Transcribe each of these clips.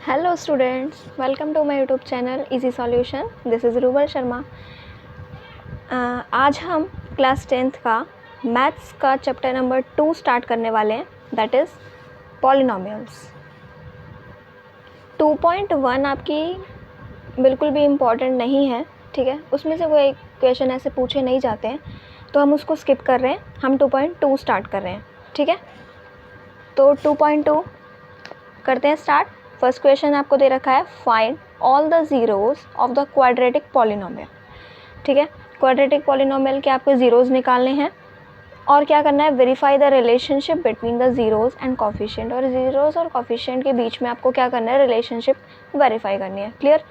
Hello students, welcome to my YouTube channel easy solution. This is Rubal Sharma. आज हम class 10th का maths का chapter number 2 start करने वाले हैं, दैट इज़ पॉलिनोमियल्स। 2.1 आपकी बिल्कुल भी इम्पॉर्टेंट नहीं है, ठीक है। उसमें से कोई क्वेश्चन ऐसे पूछे नहीं जाते हैं, तो हम उसको स्किप कर रहे हैं। हम 2.2 स्टार्ट कर रहे हैं, ठीक है। तो 2.2 करते हैं स्टार्ट। फर्स्ट क्वेश्चन आपको दे रखा है, find all the zeros of the quadratic polynomial, ठीक है। क्वाड्रेटिक पॉलिनोमियल के आपको ज़ीरोज़ निकालने हैं और क्या करना है, verify the relationship between the zeros and coefficient. और ज़ीरोज़ और कोफिशिएंट के बीच में आपको क्या करना है, रिलेशनशिप वेरीफाई करनी है। क्लियर?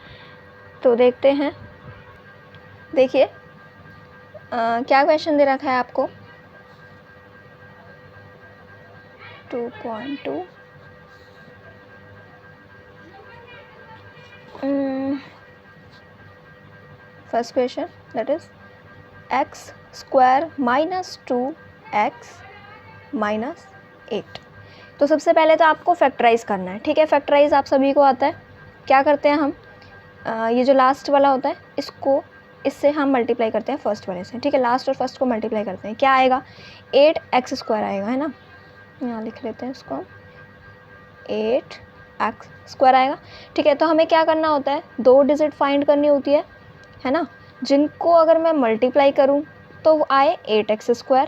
तो देखते हैं, देखिए क्या क्वेश्चन दे रखा है आपको। 2.2 first question, that is x square minus 2x minus 8। तो सबसे पहले तो आपको फैक्टराइज करना है, ठीक है। फैक्टराइज आप सभी को आता है। क्या करते हैं हम, ये जो लास्ट वाला होता है इसको इससे हम मल्टीप्लाई करते हैं फर्स्ट वाले से, ठीक है। लास्ट और फर्स्ट को मल्टीप्लाई करते हैं, क्या आएगा, 8x स्क्वायर आएगा, है ना। यहाँ लिख लेते हैं इसको, 8x स्क्वायर आएगा, ठीक है। तो हमें क्या करना होता है, दो डिजिट फाइंड करनी होती है ना, जिनको अगर मैं मल्टीप्लाई करूं तो वो आए 8x स्क्वायर,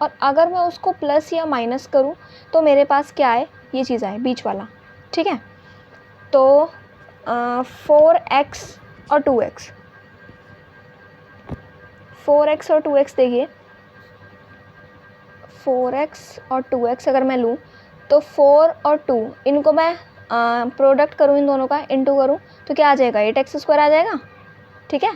और अगर मैं उसको प्लस या माइनस करूं तो मेरे पास क्या आए, ये चीज़ आए बीच वाला, ठीक है। तो 4x और 2x, 4x और 2x देखिए, 4x और 2x अगर मैं लूँ तो 4 और 2 इनको मैं प्रोडक्ट करूँ, इन दोनों का इनटू करूँ तो क्या आ जाएगा, 8x स्क्वायर आ जाएगा, ठीक है।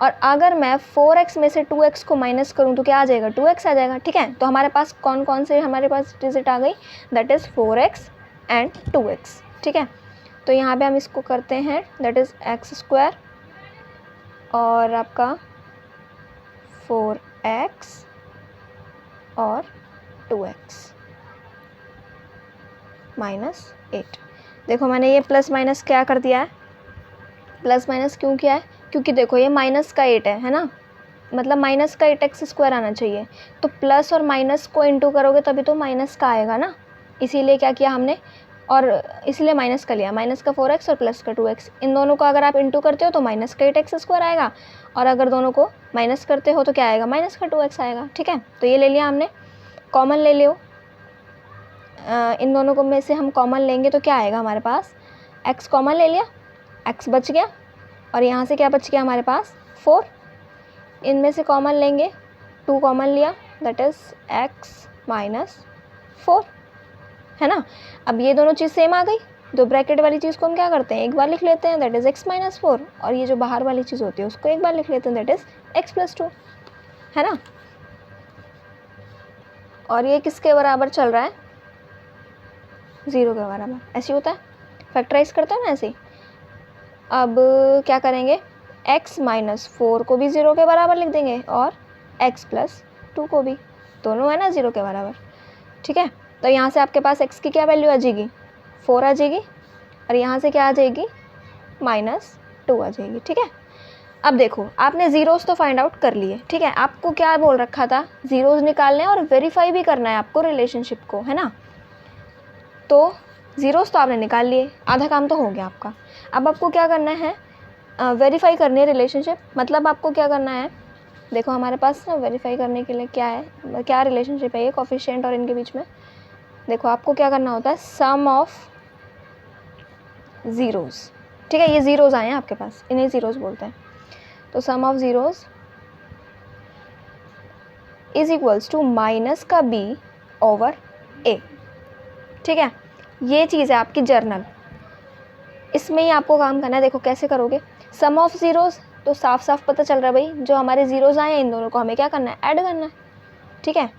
और अगर मैं 4x में से 2x को माइनस करूं तो क्या आ जाएगा, 2x आ जाएगा, ठीक है। तो हमारे पास कौन कौन से हमारे पास डिजिट आ गई, that is 4x and 2x, ठीक है। तो यहाँ पे हम इसको करते हैं, दैट इज़ x स्क्वायर और आपका 4x और 2x माइनस 8। देखो मैंने ये प्लस माइनस क्या कर दिया है, प्लस माइनस क्यों किया है, क्योंकि देखो ये माइनस का 8 है ना, मतलब माइनस का 8x स्क्वायर आना चाहिए। तो प्लस और माइनस को इंटू करोगे तभी तो माइनस का आएगा ना, इसीलिए क्या किया हमने, और इसलिए माइनस का लिया, माइनस का 4x और प्लस का 2x। इन दोनों को अगर आप इंटू करते हो तो माइनस का 8x स्क्वायर आएगा, और अगर दोनों को माइनस करते हो तो क्या आएगा, माइनस का 2x आएगा, ठीक है। तो ये ले लिया हमने, कॉमन ले लियो, इन दोनों को में से हम कॉमन लेंगे तो क्या आएगा हमारे पास, x कॉमन ले लिया, x बच गया, और यहाँ से क्या बच गया हमारे पास, 4। इनमें से कॉमन लेंगे, 2 कॉमन लिया, दैट इज़ x माइनस 4, है ना। अब ये दोनों चीज़ सेम आ गई, दो ब्रैकेट वाली चीज़ को हम क्या करते हैं, एक बार लिख लेते हैं, दैट इज़ x माइनस 4, और ये जो बाहर वाली चीज़ होती है उसको एक बार लिख लेते हैं, दैट इज़ x प्लस 2, है ना। और ये किसके बराबर चल रहा है, 0 के बराबर, ऐसे होता है, फैक्टराइज करते हैं ना ऐसे। अब क्या करेंगे, x माइनस 4 को भी 0 के बराबर लिख देंगे और x प्लस 2 को भी, दोनों है ना 0 के बराबर, ठीक है। तो यहाँ से आपके पास x की क्या वैल्यू आ जाएगी, 4 आ जाएगी, और यहाँ से क्या आ जाएगी, माइनस 2 आ जाएगी, ठीक है। अब देखो आपने ज़ीरोज़ तो फाइंड आउट कर लिए, ठीक है। आपको क्या बोल रखा था, ज़ीरोज़ निकालने और वेरीफाई भी करना है आपको रिलेशनशिप को, है ना। तो ज़ीरोज़ तो आपने निकाल लिए, आधा काम तो हो गया आपका। अब आपको क्या करना है, वेरीफाई करनी है रिलेशनशिप। मतलब आपको क्या करना है, देखो हमारे पास ना वेरीफाई करने के लिए क्या है, क्या रिलेशनशिप है ये कोफिशिएंट और इनके बीच में। देखो आपको क्या करना होता है, सम ऑफ ज़ीरोज़, ठीक है। ये ज़ीरोज़ आए हैं आपके पास, इन्हें ज़ीरोज़ बोलते हैं। तो sum of zeros is equals to minus का b ओवर a, ठीक है। ये चीज़ है आपकी जर्नल, इसमें ही आपको काम करना है। देखो कैसे करोगे, सम ऑफ ज़ीरोज़ तो साफ साफ पता चल रहा है भाई, जो हमारे ज़ीरोज़ आए हैं इन दोनों को हमें क्या करना है, ऐड करना है, ठीक है।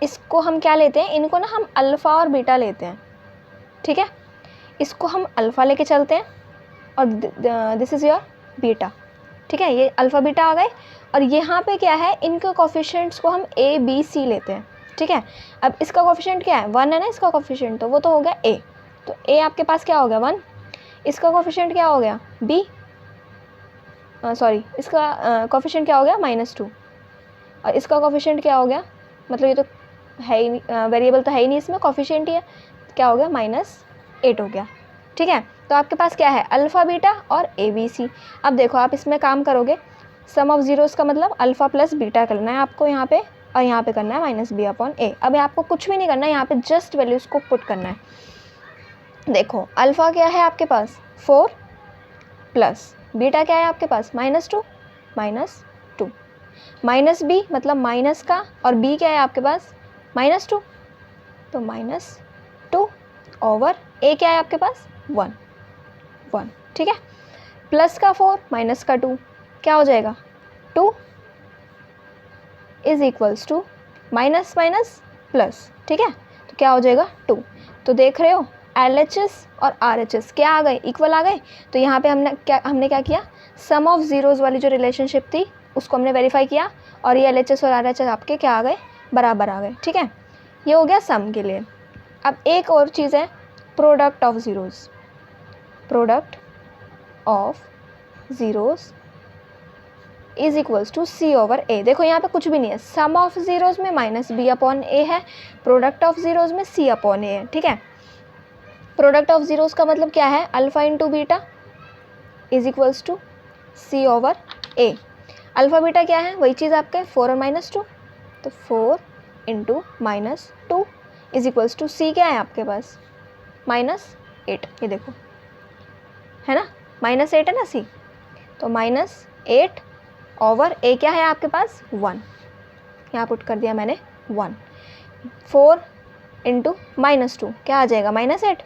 इसको हम क्या लेते हैं, इनको ना हम अल्फ़ा और बीटा लेते हैं, ठीक है। इसको हम अल्फ़ा लेके चलते हैं और दिस इज़ योर बीटा, ठीक है। ये अल्फ़ा बीटा आ गए, और यहाँ पे क्या है, इनके कोफिशिएंट्स को हम a b c लेते हैं, ठीक है। अब इसका कोफिशिएंट क्या है, 1 है ना इसका कोफिशिएंट, तो वो तो हो गया a, तो a आपके पास क्या हो गया 1, इसका कोफिशिएंट क्या हो गया b, सॉरी इसका कोफिशिएंट क्या हो गया -2, और इसका कोफिशिएंट क्या हो गया, मतलब ये तो है ही वेरिएबल तो है ही नहीं इसमें, कोफिशिएंट ही है, क्या हो गया -8 हो गया। ठीक है, तो आपके पास क्या है अल्फ़ा बीटा और ए बी सी। अब देखो आप इसमें काम करोगे, सम ऑफ ज़ीरोज़ का मतलब अल्फ़ा प्लस बीटा करना है आपको यहाँ पे, और यहाँ पे करना है -b/a। अब आपको कुछ भी नहीं करना है, यहाँ पे जस्ट वैल्यूज़ को पुट करना है। देखो अल्फ़ा क्या है आपके पास 4 प्लस बीटा क्या है आपके पास -2 माइनस b मतलब माइनस का, और b क्या है आपके पास -2, तो -2 ओवर a क्या है आपके पास 1। ठीक है, प्लस का 4 माइनस का 2 क्या हो जाएगा 2 is equals to minus minus plus. ठीक है, तो क्या हो जाएगा 2। तो देख रहे हो LHS और RHS क्या आ गए, इक्वल आ गए। तो यहाँ पे हमने क्या किया, सम ऑफ ज़ीरोज़ वाली जो रिलेशनशिप थी उसको हमने वेरीफाई किया, और ये LHS और RHS आपके क्या आ गए, बराबर आ गए। ठीक है, ये हो गया सम के लिए। अब एक और चीज़ है product of zeros. Product of zeros is equals to C over A। देखो यहाँ पे कुछ भी नहीं है, सम ऑफ ज़ीरोज़ में -b/a है, प्रोडक्ट ऑफ ज़ीरोज़ में C/a है। ठीक है, प्रोडक्ट ऑफ ज़ीरोज़ का मतलब क्या है, alpha into beta is equals to C over A। Alpha beta क्या है, वही चीज़ आपके 4 और -2, तो 4 into -2 is equals to C क्या है आपके पास -8। ये देखो है ना, -8 है ना C, तो -8 ओवर A क्या है आपके पास 1, यहाँ पुट कर दिया मैंने 1। 4 इंटू -2 क्या आ जाएगा -8,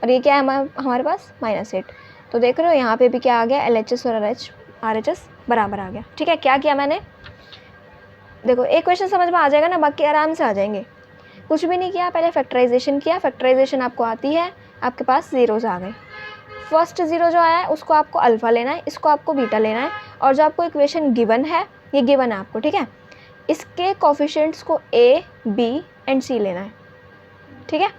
और ये क्या है हमारे पास -8। तो देख रहे हो यहाँ पे भी क्या आ गया, LHS और RHS बराबर आ गया। ठीक है, क्या किया मैंने, देखो एक क्वेश्चन समझ में आ जाएगा ना, बाकी आराम से आ जाएंगे। कुछ भी नहीं किया, पहले फैक्टराइजेशन किया, फैक्टराइजेशन आपको आती है, आपके पास ज़ीरोज़ आ गए। फर्स्ट ज़ीरो जो आया है उसको आपको अल्फ़ा लेना है, इसको आपको बीटा लेना है, और जो आपको इक्वेशन गिवन है ये गिवन है आपको। ठीक है, इसके कोफिशिएंट्स को A, B एंड C लेना है। ठीक है,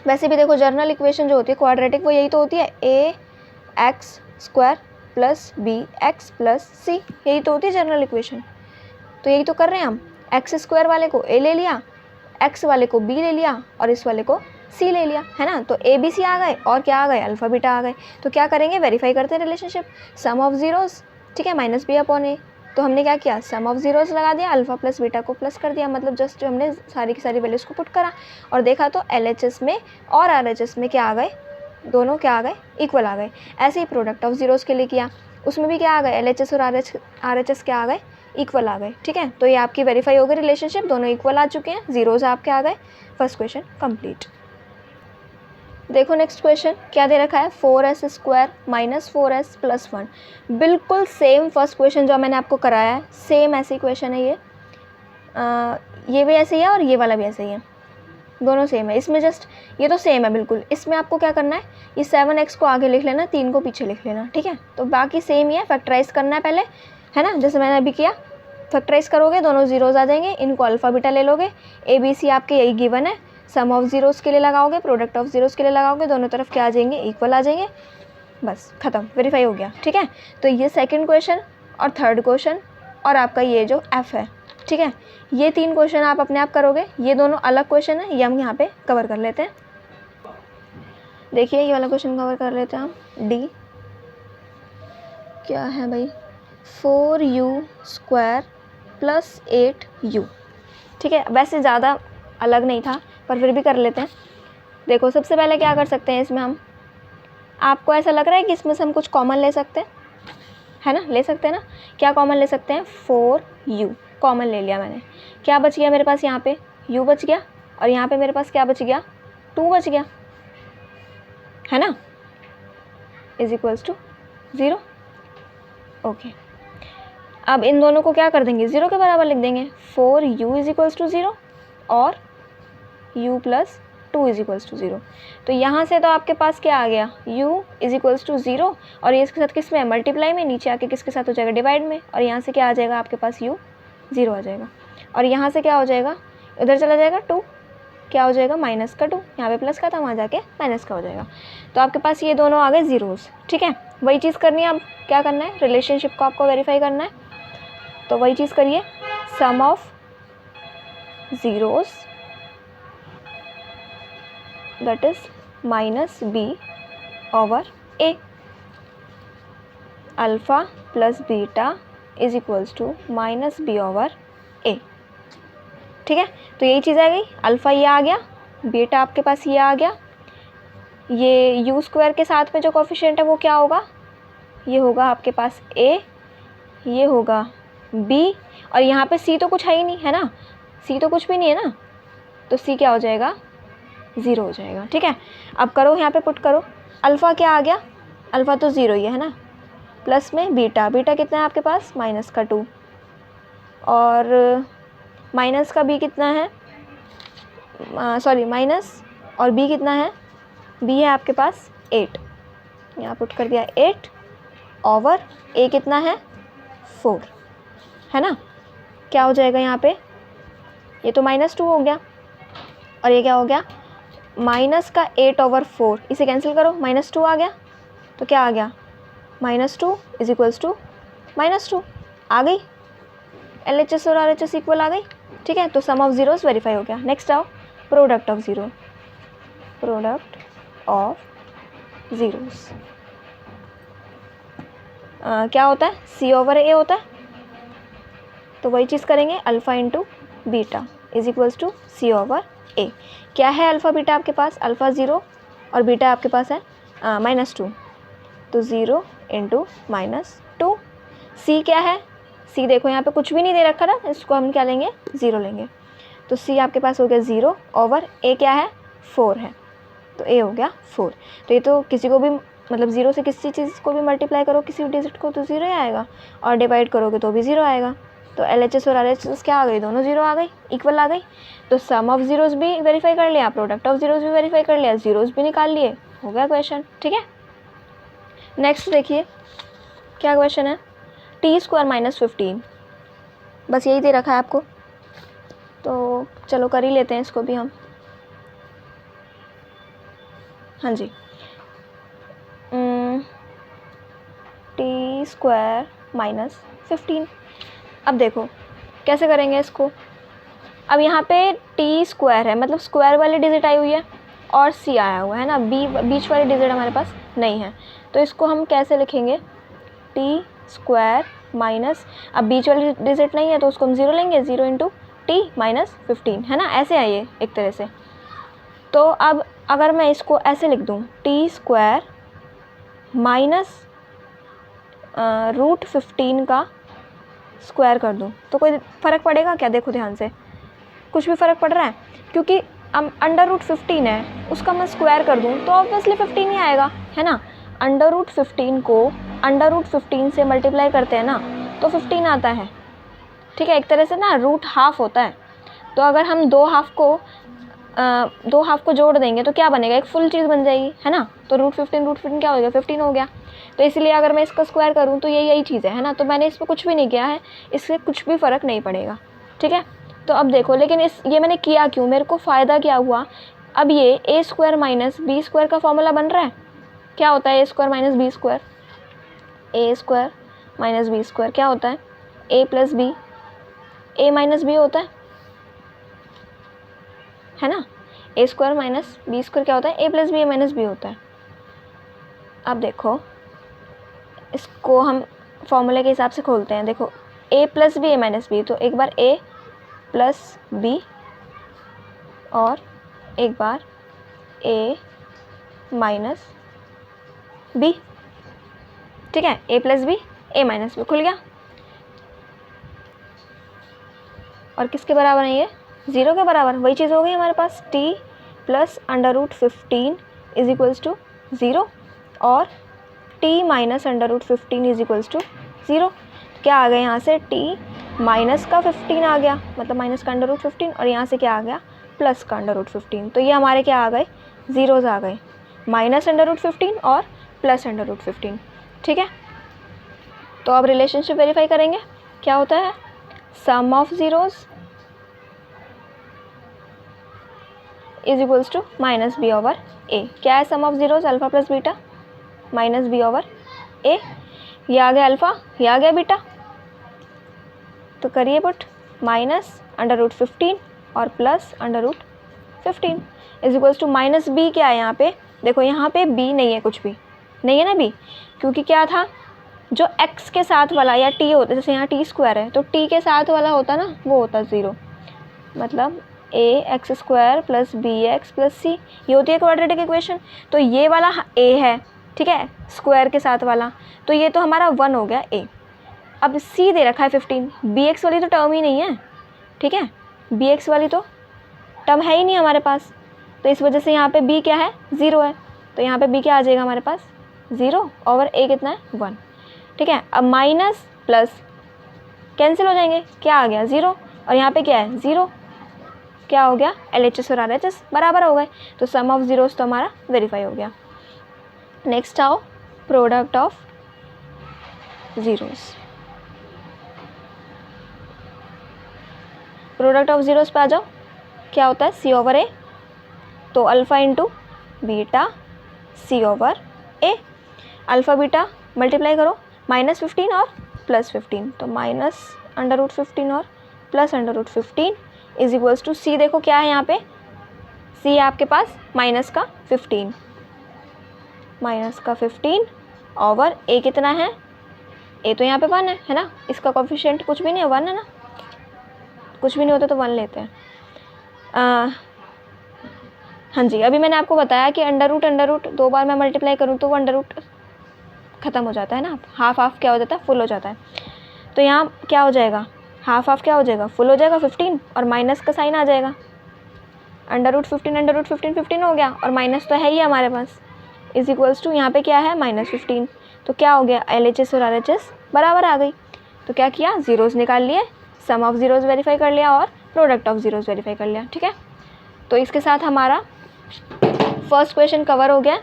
वैसे भी देखो जर्नल इक्वेशन जो होती है क्वाड्रेटिक, वो यही तो होती है, ax² plus bx plus c, यही तो होती है जर्नल इक्वेशन। तो यही तो कर रहे हैं हम, x² वाले को a ले लिया, x वाले को b ले लिया, और इस वाले को c ले लिया, है ना। तो a b c आ गए, और क्या आ गए, अल्फ़ा बीटा आ गए। तो क्या करेंगे, वेरीफाई करते हैं रिलेशनशिप, सम ऑफ ज़ीरोज़। ठीक है, -b/a। तो हमने क्या किया, सम ऑफ ज़ीरोज़ लगा दिया, अल्फ़ा प्लस बीटा को प्लस कर दिया, मतलब जस्ट हमने सारी की सारी वैल्यूज़ को पुट करा और देखा, तो LHS में और RHS में क्या आ गए, दोनों क्या आ गए, इक्वल आ गए। ऐसे ही प्रोडक्ट ऑफ ज़ीरोज़ के लिए किया, उसमें भी क्या आ गए, LHS और RHS क्या आ गए, इक्वल आ गए। ठीक है, तो ये आपकी वेरीफाई हो गई रिलेशनशिप, दोनों इक्वल आ चुके हैं, ज़ीरोज़ आपके आ गए। First question complete. देखो नेक्स्ट क्वेश्चन क्या दे रखा है, 4s² - 4s + 1। बिल्कुल सेम फर्स्ट क्वेश्चन जो मैंने आपको कराया है, सेम ऐसे ही क्वेश्चन है ये भी ऐसे ही है और ये वाला भी ऐसे ही है, दोनों सेम है। इसमें जस्ट ये तो सेम है बिल्कुल, इसमें आपको क्या करना है, ये 7x को आगे लिख लेना, 3 को पीछे लिख लेना। ठीक है, तो बाकी सेम ही है, फैक्टराइज करना है पहले, है ना, जैसे मैंने अभी किया। फैक्टराइज करोगे दोनों ज़ीरोज़ आ जाएंगे, इनको अल्फ़ा बीटा ले लोगे, ABC आपके यही गिवन है, सम ऑफ ज़ीरोज़ के लिए लगाओगे, प्रोडक्ट ऑफ ज़ीरोज़ के लिए लगाओगे, दोनों तरफ क्या आ जाएंगे, इक्वल आ जाएंगे, बस ख़त्म, वेरीफाई हो गया। ठीक है, तो ये सेकंड क्वेश्चन और थर्ड क्वेश्चन और आपका ये जो F है। ठीक है, ये 3 क्वेश्चन आप अपने आप करोगे, ये दोनों अलग क्वेश्चन है, ये हम यहाँ पे कवर कर लेते हैं। देखिए ये वाला क्वेश्चन कवर कर लेते हैं हम। D क्या है भाई, 4u² + 8u। ठीक है, वैसे ज़्यादा अलग नहीं था पर फिर भी कर लेते हैं। देखो सबसे पहले क्या कर सकते हैं इसमें हम, आपको ऐसा लग रहा है कि इसमें से हम कुछ कॉमन ले सकते हैं, है ना, ले सकते हैं ना। क्या कॉमन ले सकते हैं, 4u कॉमन ले लिया मैंने, क्या बच गया मेरे पास, यहाँ पे u बच गया, और यहाँ पे मेरे पास क्या बच गया, 2 बच गया, है ना, इज इक्वल्स टू 0। ओके, अब इन दोनों को क्या कर देंगे, 0 के बराबर लिख देंगे, 4u इज इक्वल्स टू 0 और u + 2 इज इक्वल्स टू 0। तो यहाँ से तो आपके पास क्या आ गया, u इज इक्वल्स टू 0, और ये इसके साथ किस में, मल्टीप्लाई में, नीचे आके किसके साथ हो जाएगा, डिवाइड में, और यहाँ से क्या आ जाएगा आपके पास, u 0 आ जाएगा, और यहाँ से क्या हो जाएगा, इधर चला जाएगा 2, क्या हो जाएगा, माइनस का 2, यहाँ पे प्लस का था वहाँ जाके माइनस का हो जाएगा। तो आपके पास ये दोनों आ गए ज़ीरोज़। ठीक है, वही चीज़ करनी है। अब क्या करना है, रिलेशनशिप को आपको वेरीफाई करना है, तो वही चीज़ करिए, sum of zeros that is minus B over A, alpha plus beta is equals to minus B over A. ठीक है, तो यही चीज़ आ गई, अल्फ़ा ये आ गया, बीटा आपके पास ये आ गया, ये यू स्क्वायर के साथ में जो कोफिशिएंट है वो क्या होगा, ये होगा आपके पास ए, ये होगा बी, और यहाँ पे सी तो कुछ है ही नहीं, है ना, सी तो कुछ भी नहीं है ना, तो सी क्या हो जाएगा, 0 हो जाएगा। ठीक है, अब करो यहाँ पे पुट करो, अल्फ़ा क्या आ गया, अल्फ़ा तो 0 ही है ना, प्लस में बीटा, बीटा कितना है आपके पास, माइनस का 2, और माइनस का बी कितना है, सॉरी माइनस और बी कितना है, बी है आपके पास 8, यहाँ पुट कर दिया 8 ओवर ए कितना है 4, है ना, क्या हो जाएगा यहाँ पे, ये तो -2 हो गया, और ये क्या हो गया, माइनस का 8 ओवर 4, इसे कैंसिल करो, -2 आ गया, तो क्या आ गया, -2 इज इक्वल्स टू -2 आ गई, LHS और RHS इक्वल आ गई। ठीक है, तो सम ऑफ ज़ीरोज़ वेरीफाई हो गया। नेक्स्ट आओ, product of zero, product of zeros क्या होता है, C ओवर A होता है, तो वही चीज़ करेंगे, alpha into beta is equals to C over A। क्या है अल्फ़ा बीटा आपके पास, अल्फ़ा 0 और बीटा आपके पास है -2, तो 0 इंटू -2। C क्या है, C देखो यहाँ पे कुछ भी नहीं दे रखा ना, इसको हम क्या लेंगे, 0 लेंगे, तो C आपके पास हो गया 0 ओवर A क्या है 4 है, तो A हो गया 4। तो ये तो किसी को भी मतलब 0 से किसी चीज़ को भी मल्टीप्लाई करो किसी भी डिजिट को तो 0 ही आएगा, और डिवाइड करोगे तो भी 0 आएगा। तो LHS और RHS क्या आ गई, दोनों 0 आ गई, इक्वल आ गई। तो सम ऑफ ज़ीरोज़ भी वेरीफाई कर लिया, प्रोडक्ट ऑफ ज़ीरोज़ भी वेरीफाई कर लिया, ज़ीरोज़ भी निकाल लिए, हो गया क्वेश्चन। ठीक है, नेक्स्ट देखिए क्या क्वेश्चन है, t² -15, बस यही दे रखा है आपको, तो चलो कर ही लेते हैं इसको भी हम। हाँ जी, t² -15, अब देखो कैसे करेंगे इसको। अब यहाँ पे t² है, मतलब स्क्वायर वाली डिजिट आई हुई है और c आया हुआ है ना, बीच वाली डिजिट हमारे पास नहीं है, तो इसको हम कैसे लिखेंगे, t² माइनस, अब बीच वाली डिजिट नहीं है तो उसको हम 0 लेंगे, 0 इंटू t -15, है ना, ऐसे आइए एक तरह से। तो अब अगर मैं इसको ऐसे लिख दूँ, t² माइनस √15 का स्क्वायर कर दूँ, तो कोई फ़र्क पड़ेगा क्या, देखो ध्यान से, कुछ भी फ़र्क पड़ रहा है, क्योंकि √15 है, उसका मैं स्क्वायर कर दूँ तो ऑब्वियसली 15 ही आएगा, है ना, √15 को √15 से मल्टीप्लाई करते हैं ना तो 15 आता है। ठीक है, एक तरह से ना रूट हाफ होता है, तो अगर हम दो हाफ को जोड़ देंगे तो क्या बनेगा, एक फुल चीज़ बन जाएगी, है ना, तो √15 क्या हो गया, 15 हो गया। तो इसलिए अगर मैं इसका स्क्वायर करूँ तो यही चीज़ है ना, तो मैंने इसमें कुछ भी नहीं किया है, इससे कुछ भी फ़र्क नहीं पड़ेगा। ठीक है, तो अब देखो, लेकिन ये मैंने किया क्यों, मेरे को फ़ायदा क्या हुआ, अब ये a² माइनस b² का फॉर्मूला बन रहा है, क्या होता है a² minus b², a² minus b² क्या होता है, a plus b, a minus b होता है ना, a² माइनस b² क्या होता है, a plus b, a minus b होता है। अब देखो इसको हम फॉर्मूले के हिसाब से खोलते हैं, देखो a plus b, a minus b, तो एक बार a प्लस बी और एक बार a माइनस बी। ठीक है, a plus b, a minus b, खुल गया, और किसके बराबर है ये, 0 के बराबर, वही चीज़ हो गई हमारे पास, t plus √15 is equals to 0 और t minus √15 is equals to 0। क्या आ गया यहाँ से, t माइनस का 15 आ गया, मतलब माइनस का √15, और यहाँ से क्या आ गया, प्लस का √15, तो ये हमारे क्या आ गए, ज़ीरोज़ आ गए, माइनस √15 और प्लस √15। ठीक है, तो अब रिलेशनशिप वेरीफाई करेंगे, क्या होता है, sum of zeros is equals to minus B over A. क्या है sum of zeros? Alpha plus beta minus B over A. ये आ गया अल्फा, ये आ गया बीटा, तो करिए पुट माइनस अंडर रूट 15 और plus under root 15 is equals to minus b. क्या है यहाँ पे? देखो यहाँ पे बी नहीं है, कुछ भी नहीं है ना बी, क्योंकि क्या था जो x के साथ वाला या t होता है, जैसे यहाँ t स्क्वायर है तो t के साथ वाला होता ना वो होता 0, मतलब a x square plus B X plus C, ये होती है क्वाड्रेटिक इक्वेशन। तो ये वाला a है, ठीक है, स्क्वायर के साथ वाला, तो ये तो हमारा 1 हो गया a। अब c दे रखा है 15, bx वाली तो टर्म ही नहीं है, ठीक है, bx वाली तो टर्म है ही नहीं हमारे पास, तो इस वजह से यहाँ पे b क्या है? 0 है, तो यहाँ पे b क्या आ जाएगा हमारे पास? 0 ओवर a कितना है? 1, ठीक है। अब माइनस प्लस कैंसिल हो जाएंगे, क्या आ गया? 0, और यहाँ पे क्या है? 0, क्या हो गया? LHS और RHS बराबर हो गए, तो सम ऑफ जीरोस तो हमारा वेरीफाई हो गया। नेक्स्ट आओ product of zeros. Product of zeros पे आ जाओ, क्या होता है? सी ओवर ए, तो alpha into beta C over A. Alpha beta multiply करो, -15 और +15, तो माइनस अंडर रूट 15 और plus under root 15 is equals to C. देखो क्या है यहाँ पे? सी है आपके पास -15, -15 ओवर ए कितना है? ए तो यहाँ पे 1 है ना, इसका कोफिशिएंट कुछ भी नहीं है, 1 है ना, कुछ भी नहीं होता तो 1 लेते हैं। हाँ जी, अभी मैंने आपको बताया कि अंडर रूट 2 बार मैं मल्टीप्लाई करूँ तो वो अंडर रूट ख़त्म हो जाता है ना, हाफ हाफ क्या हो जाता है? फुल हो जाता है। तो यहाँ क्या हो जाएगा? हाफ हाफ क्या हो जाएगा? फुल हो जाएगा 15, और माइनस का साइन आ जाएगा। अंडर रूट 15 15 हो गया, और माइनस तो है ही हमारे पास, इज इक्वल्स टू यहाँ पे क्या है? -15, तो क्या हो गया? LHS और RHS बराबर आ गई। तो क्या किया? जीरोस निकाल लिए, सम ऑफ जीरोस वेरीफाई कर लिया और प्रोडक्ट ऑफ जीरोस वेरीफाई कर लिया, ठीक है। तो इसके साथ हमारा फर्स्ट क्वेश्चन कवर हो गया।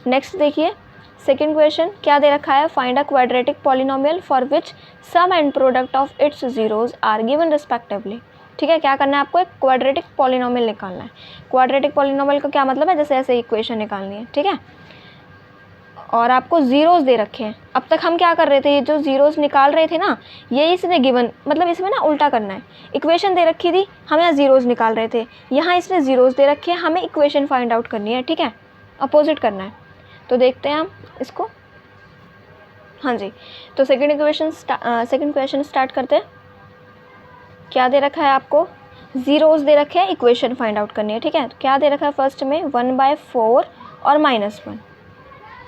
नेक्स्ट देखिए सेकंड क्वेश्चन क्या दे रखा है? Find a quadratic polynomial for which sum and product of its zeros are given respectively. ठीक है, क्या करना है आपको? एक क्वाड्रेटिक पॉलिनोमियल निकालना है। क्वाड्रेटिक पॉलिनोमियल का क्या मतलब है? जैसे ऐसे इक्वेशन निकालनी है, ठीक है, और आपको जीरोस दे रखे हैं। अब तक हम क्या कर रहे थे? ये जो जीरोस निकाल रहे थे ना, ये इसने गिवन, मतलब इसमें ना उल्टा करना है। इक्वेशन दे रखी थी, हम यहाँ जीरोस निकाल रहे थे, यहाँ इसने जीरोस दे रखे हैं, हमें इक्वेशन फाइंड आउट करनी है, ठीक है, अपोजिट करना है। तो देखते हैं हम इसको। हाँ जी, तो सेकंड क्वेश्चन स्टार्ट करते हैं। क्या दे रखा है आपको? जीरोस दे रखे हैं, इक्वेशन फाइंड आउट करनी है, ठीक है। तो क्या दे रखा है? फर्स्ट में 1/4 और -1,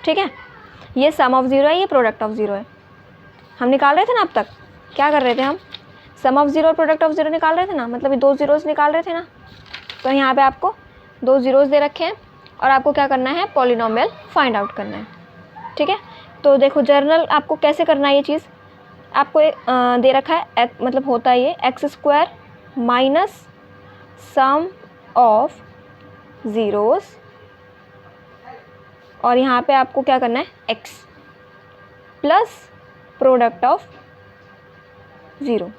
ठीक है। ये सम ऑफ जीरो है, ये प्रोडक्ट ऑफ जीरो है। हम निकाल रहे थे ना अब तक, क्या कर रहे थे हम? सम ऑफ जीरो और प्रोडक्ट ऑफ जीरो निकाल रहे थे ना, मतलब ये 2 जीरोस निकाल रहे थे ना। तो यहाँ पे आपको 2 जीरोस दे रखे हैं और आपको क्या करना है? पॉलिनोमियल फाइंड आउट करना है, ठीक है। तो देखो जर्नल आपको कैसे करना है ये चीज़, आपको दे रखा है, मतलब होता है ये x² minus sum of zeros, और यहाँ पे आपको क्या करना है? x plus product of zero,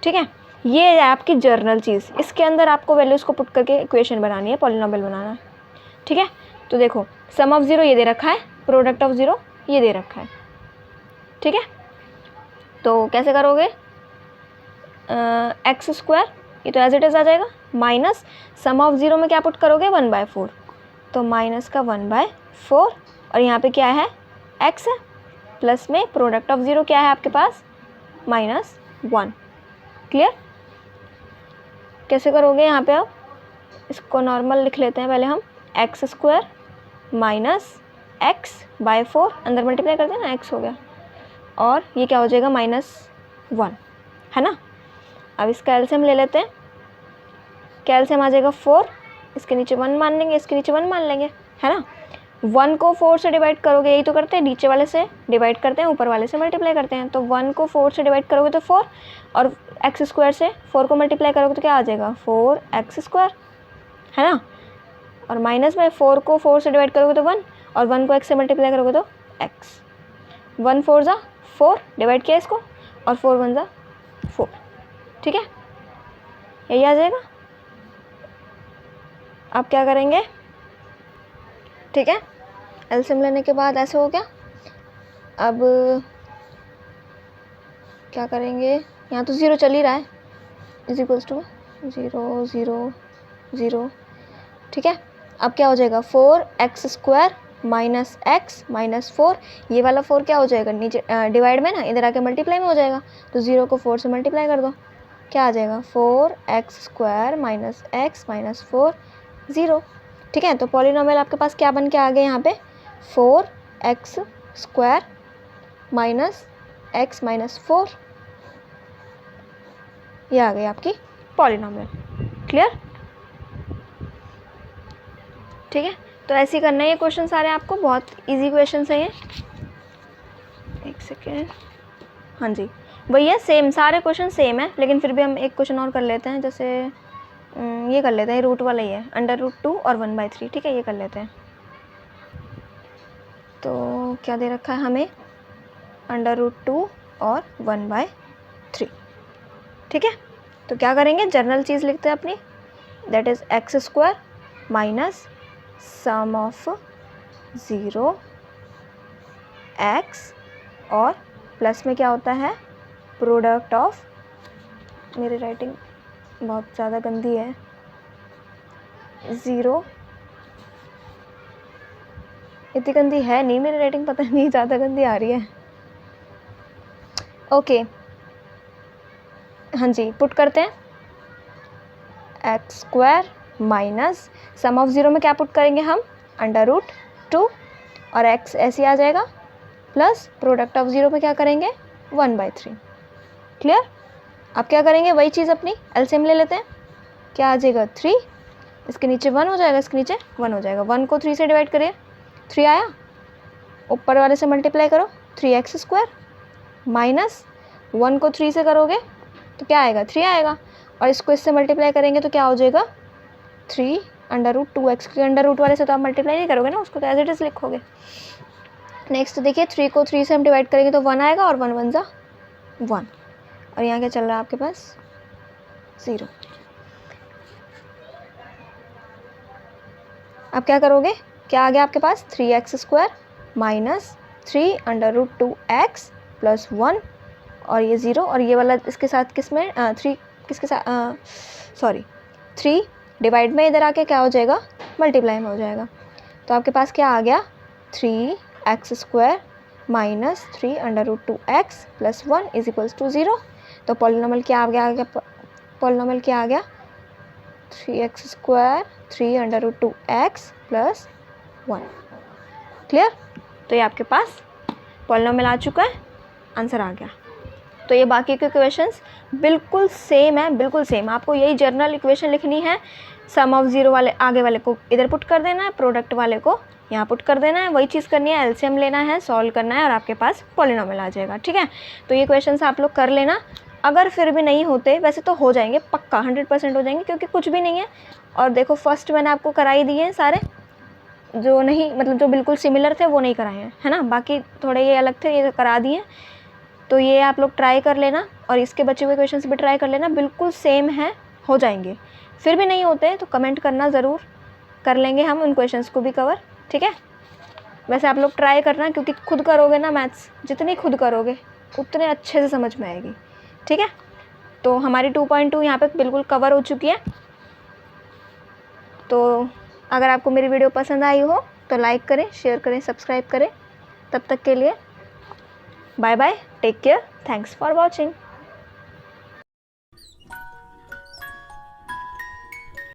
ठीक है। ये है आपकी जर्नल चीज़, इसके अंदर आपको वैल्यूज़ को पुट करके इक्वेशन बनानी है, पॉलिनोमियल बनाना है, ठीक है। तो देखो सम ऑफ ज़ीरो ये दे रखा है, प्रोडक्ट ऑफ ज़ीरो ये दे रखा है, ठीक है। तो कैसे करोगे? x² ये तो एज इट इज़ आ जाएगा, माइनस सम ऑफ ज़ीरो में क्या पुट करोगे? 1/4, तो माइनस का 1/4, और यहाँ पे क्या है? x है, प्लस में प्रोडक्ट ऑफ ज़ीरो क्या है आपके पास? -1। क्लियर? कैसे करोगे यहाँ पे? आप इसको नॉर्मल लिख लेते हैं पहले हम, x² माइनस x/4, अंदर मल्टीप्लाई करते हैं ना, x हो गया, और ये क्या हो जाएगा? -1, है ना। अब इसका एलसीएम ले लेते हैं, क्या एलसीएम आ जाएगा? 4, इसके नीचे 1 मान लेंगे, इसके नीचे 1 मान लेंगे, है ना। 1 को 4 से डिवाइड करोगे, यही तो करते हैं, नीचे वाले से डिवाइड करते हैं, ऊपर वाले से मल्टीप्लाई करते हैं। तो 1 को 4 से डिवाइड करोगे तो 4, और x² से 4 को मल्टीप्लाई करोगे तो क्या आ जाएगा? 4x², है ना। और माइनस में 4 को 4 से डिवाइड करोगे तो 1, और 1 को x से मल्टीप्लाई करोगे तो x। 1 4 ज़ा 4, डिवाइड किया इसको, और 4 1 ज़ा 4। ठीक है, यही आ जाएगा। आप क्या करेंगे, ठीक है, एलसीएम लेने के बाद ऐसे हो गया। अब क्या करेंगे, यहाँ तो 0 चल ही रहा है, इज इक्वल्स टू 0 0 0। ठीक है, अब क्या हो जाएगा, 4x² माइनस x माइनस 4। ये वाला 4 क्या हो जाएगा, नीचे डिवाइड में ना, इधर आके मल्टीप्लाई में हो जाएगा। तो 0 को 4 से मल्टीप्लाई कर दो, क्या आ जाएगा, 4x² माइनस x माइनस 4 0। ठीक है, तो पॉलिनोमियल आपके पास क्या बन के आ गया यहाँ पे, 4x² माइनस x माइनस 4, ये आ गई आपकी पॉलिनोमियल। क्लियर। ठीक है, तो ऐसे ही करना है ये क्वेश्चन सारे आपको, बहुत इजी क्वेश्चन है ये। एक सेकेंड, हाँ जी वही है, सेम सारे क्वेश्चन सेम है, लेकिन फिर भी हम एक क्वेश्चन और कर लेते हैं। जैसे ये कर लेते हैं, रूट वाला ही है, √2 और 1/3। ठीक है, ये कर लेते हैं। तो क्या दे रखा है हमें, √2 और 1/3। ठीक है, तो क्या करेंगे, जनरल चीज़ लिखते हैं अपनी, that is x² minus sum of 0 x और प्लस में क्या होता है, प्रोडक्ट ऑफ, मेरी राइटिंग बहुत ज़्यादा गंदी है, 0, इतनी गंदी है नहीं मेरी राइटिंग, पता नहीं ज़्यादा गंदी आ रही है। ओके, हाँ जी, पुट करते हैं, x² माइनस सम ऑफ 0 में क्या पुट करेंगे हम, √2 और x ऐसे आ जाएगा, प्लस प्रोडक्ट ऑफ 0 में क्या करेंगे, 1/3। क्लियर। अब क्या करेंगे, वही चीज़ अपनी एलसीएम ले लेते हैं, क्या आ जाएगा, 3, इसके नीचे 1 हो जाएगा, इसके नीचे 1 हो जाएगा। 1 को 3 से डिवाइड करिए, 3 आया, ऊपर वाले से मल्टीप्लाई करो, 3x² माइनस 1 को 3 से करोगे तो क्या आएगा, 3 आएगा, और इसको इससे मल्टीप्लाई करेंगे तो क्या हो जाएगा, 3 √2x, के अंडर वाले से तो आप मल्टीप्लाई नहीं करोगे ना, उसको तो एज इट इज़ लिखोगे। नेक्स्ट देखिए, 3 को 3 से हम डिवाइड करेंगे तो 1 आएगा, और 1 1 जा 1, और यहाँ क्या चल रहा है आपके पास, 0। अब क्या करोगे, क्या आ गया आपके पास, 3x² माइनस 3 √2x प्लस 1, और ये 0, और ये वाला इसके साथ किस में 3 किसके साथ, सॉरी 3 डिवाइड में इधर आके क्या हो जाएगा, मल्टीप्लाई में हो जाएगा। तो आपके पास क्या आ गया, 3x² minus 3 √2x plus 1 is equals to 0। तो पॉलिनोमियल क्या आ गया, पॉलिनोमियल क्या आ गया, 3x² 3 √2x प्लस 1। क्लियर। तो ये आपके पास पॉलिनोमियल आ चुका है, आंसर आ गया। तो ये बाकी के क्वेश्चंस बिल्कुल सेम है, बिल्कुल सेम। आपको यही जर्नल इक्वेशन लिखनी है, सम ऑफ 0 वाले आगे वाले को इधर पुट कर देना है, प्रोडक्ट वाले को यहाँ पुट कर देना है, वही चीज़ करनी है, एलसीएम लेना है, सॉल्व करना है, और आपके पास पॉलिनोमियल आ जाएगा। ठीक है, तो ये क्वेश्चंस आप लोग कर लेना। अगर फिर भी नहीं होते, वैसे तो हो जाएंगे पक्का, 100% हो जाएंगे, क्योंकि कुछ भी नहीं है। और देखो फर्स्ट मैंने आपको कराई दिए हैं सारे, जो नहीं मतलब जो बिल्कुल सिमिलर थे वो नहीं कराए हैं, है ना, बाकी थोड़े ये अलग थे, ये करा दिए। तो ये आप लोग ट्राई कर लेना, और इसके बचे हुए क्वेश्चंस भी ट्राई कर लेना, बिल्कुल सेम है, हो जाएंगे। फिर भी नहीं होते तो कमेंट करना ज़रूर, कर लेंगे हम उन क्वेश्चंस को भी कवर। ठीक है, वैसे आप लोग ट्राई करना, क्योंकि खुद करोगे ना मैथ्स, जितनी खुद करोगे उतने अच्छे से समझ में आएगी। ठीक है, तो हमारी 2.2 यहाँ पे बिल्कुल कवर हो चुकी है। तो अगर आपको मेरी वीडियो पसंद आई हो तो लाइक करें, शेयर करें, सब्सक्राइब करें। तब तक के लिए bye bye, take care, thanks for watching.